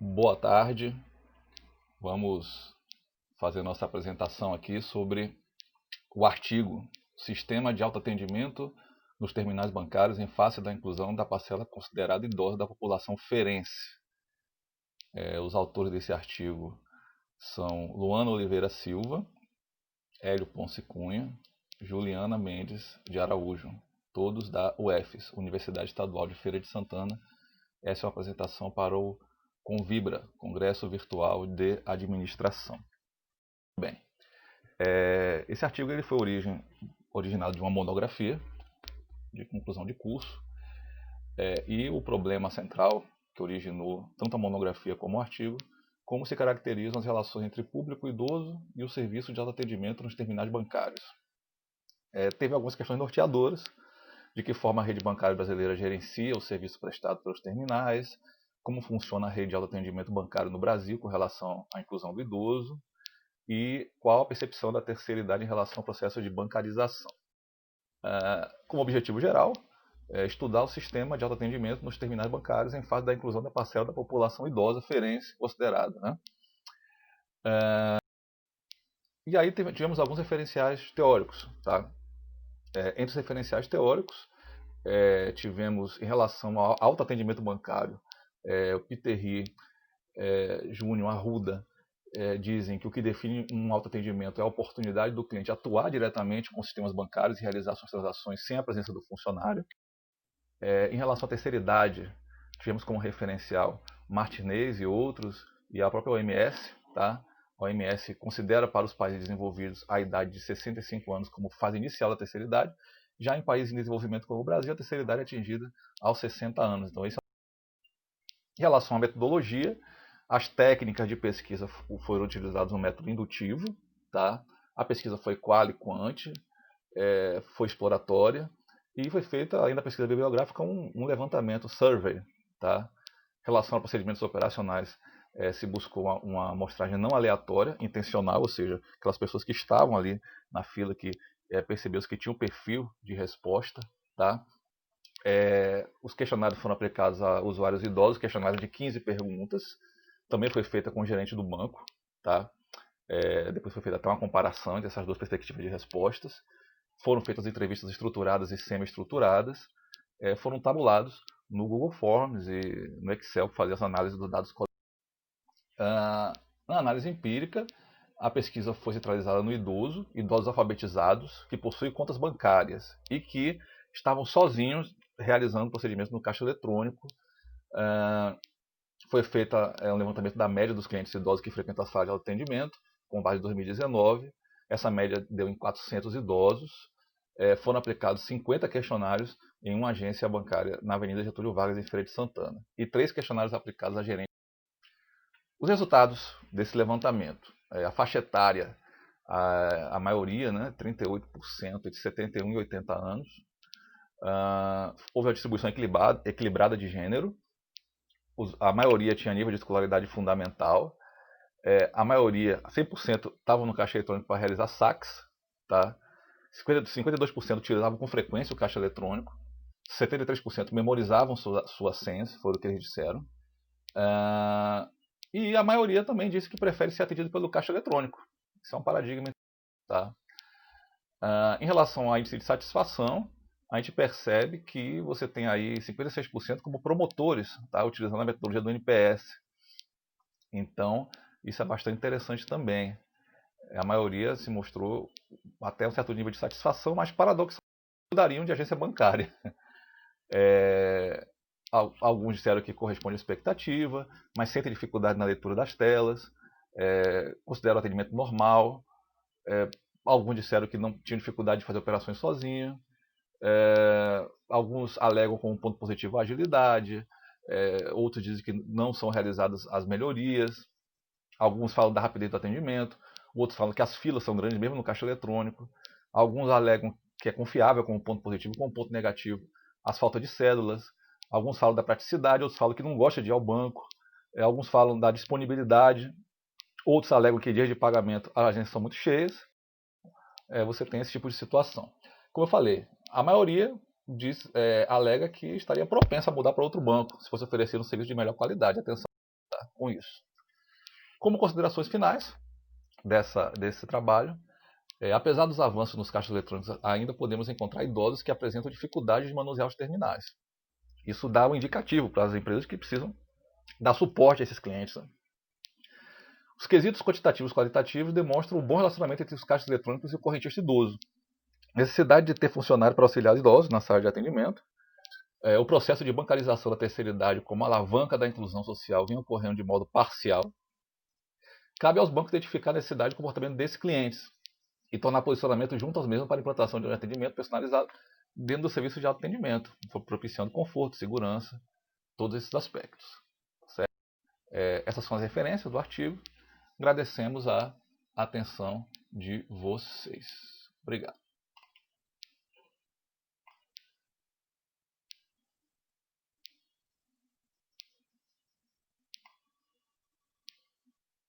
Boa tarde, vamos fazer nossa apresentação aqui sobre o artigo Sistema de Autoatendimento nos Terminais Bancários em face da inclusão da parcela considerada idosa da população feirense. Os autores desse artigo são Luana Oliveira Silva, Hélio Ponce Cunha, Juliana Mendes de Araújo, todos da UFES, Universidade Estadual de Feira de Santana. Essa é uma apresentação para o Convibra, Congresso Virtual de Administração. Bem, esse artigo ele foi originado de uma monografia de conclusão de curso, e o problema central que originou tanto a monografia como o artigo, como se caracterizam as relações entre público idoso e o serviço de autoatendimento nos terminais bancários. Teve algumas questões norteadoras, de que forma a rede bancária brasileira gerencia o serviço prestado pelos terminais, como funciona a rede de autoatendimento bancário no Brasil com relação à inclusão do idoso e qual a percepção da terceira idade em relação ao processo de bancarização. Como objetivo geral, estudar o sistema de autoatendimento nos terminais bancários em fase da inclusão da parcela da população idosa feirense considerada. E aí tivemos alguns referenciais teóricos. Tá? Entre os referenciais teóricos, tivemos em relação ao autoatendimento bancário, o Piteri, Júnior, Arruda, dizem que o que define um autoatendimento é a oportunidade do cliente atuar diretamente com os sistemas bancários e realizar suas transações sem a presença do funcionário. Em relação à terceira idade, tivemos como referencial Martinez e outros, e a própria OMS. Tá? A OMS considera para os países desenvolvidos a idade de 65 anos como fase inicial da terceira idade. Já em países em desenvolvimento como o Brasil, a terceira idade é atingida aos 60 anos. Então, isso Em relação à metodologia, as técnicas de pesquisa foram utilizadas no método indutivo. Tá? A pesquisa foi qual e quant, foi exploratória, e foi feita, além da pesquisa bibliográfica, um levantamento, survey. Tá? Em relação a procedimentos operacionais, se buscou uma amostragem não aleatória, intencional, ou seja, aquelas pessoas que estavam ali na fila que percebeu-se que tinham um perfil de resposta. Tá? Os questionários foram aplicados a usuários idosos, questionário de 15 perguntas. Também foi feita com o gerente do banco. Tá? Depois foi feita até uma comparação entre essas duas perspectivas de respostas. Foram feitas entrevistas estruturadas e semi-estruturadas. Foram tabulados no Google Forms e no Excel para fazer essa análise dos dados. Na análise empírica, a pesquisa foi centralizada no idosos alfabetizados, que possuem contas bancárias e que estavam sozinhos realizando procedimentos no caixa eletrônico. Foi feita um levantamento da média dos clientes idosos que frequentam a sala de atendimento, com base em 2019. Essa média deu em 400 idosos. Foram aplicados 50 questionários em uma agência bancária na Avenida Getúlio Vargas, em Feira de Santana, e 3 questionários aplicados a gerentes. Os resultados desse levantamento: a faixa etária, a maioria, 38%, de 71 e 80 anos. Houve a distribuição equilibrada de gênero. A maioria tinha nível de escolaridade fundamental. A maioria, 100%, estavam no caixa eletrônico para realizar saques. Tá? 52% utilizavam com frequência o caixa eletrônico. 73% memorizavam suas senhas, foi o que eles disseram. E a maioria também disse que prefere ser atendido pelo caixa eletrônico. Isso é um paradigma. Tá? Em relação ao índice de satisfação, a gente percebe que você tem aí 56% como promotores, tá? Utilizando a metodologia do NPS. Então, isso é bastante interessante também. A maioria se mostrou até um certo nível de satisfação, mas paradoxalmente mudariam de agência bancária. Alguns disseram que corresponde à expectativa, mas sentem dificuldade na leitura das telas, consideram o atendimento normal. Alguns disseram que não tinham dificuldade de fazer operações sozinho. Alguns alegam como ponto positivo a agilidade. Outros dizem que não são realizadas as melhorias. Alguns falam da rapidez do atendimento. Outros falam que as filas são grandes, mesmo no caixa eletrônico. Alguns alegam que é confiável como ponto positivo, como ponto negativo as faltas de cédulas. Alguns falam da praticidade, outros falam que não gosta de ir ao banco. Alguns falam da disponibilidade. Outros alegam que dias de pagamento as agências são muito cheias. Você tem esse tipo de situação. Como eu falei, a maioria alega que estaria propensa a mudar para outro banco, se fosse oferecer um serviço de melhor qualidade. Atenção. trabalhar com isso. Como considerações finais desse trabalho, apesar dos avanços nos caixas eletrônicos, ainda podemos encontrar idosos que apresentam dificuldade de manusear os terminais. Isso dá um indicativo para as empresas que precisam dar suporte a esses clientes. Os quesitos quantitativos e qualitativos demonstram um bom relacionamento entre os caixas eletrônicos e o correntista idoso. Necessidade de ter funcionário para auxiliar idosos na sala de atendimento. O processo de bancarização da terceira idade como alavanca da inclusão social vinha ocorrendo de modo parcial. Cabe aos bancos identificar a necessidade e comportamento desses clientes e tornar posicionamento junto aos mesmos para a implantação de um atendimento personalizado dentro do serviço de autoatendimento, propiciando conforto, segurança, todos esses aspectos. Certo? Essas são as referências do artigo. Agradecemos a atenção de vocês. Obrigado.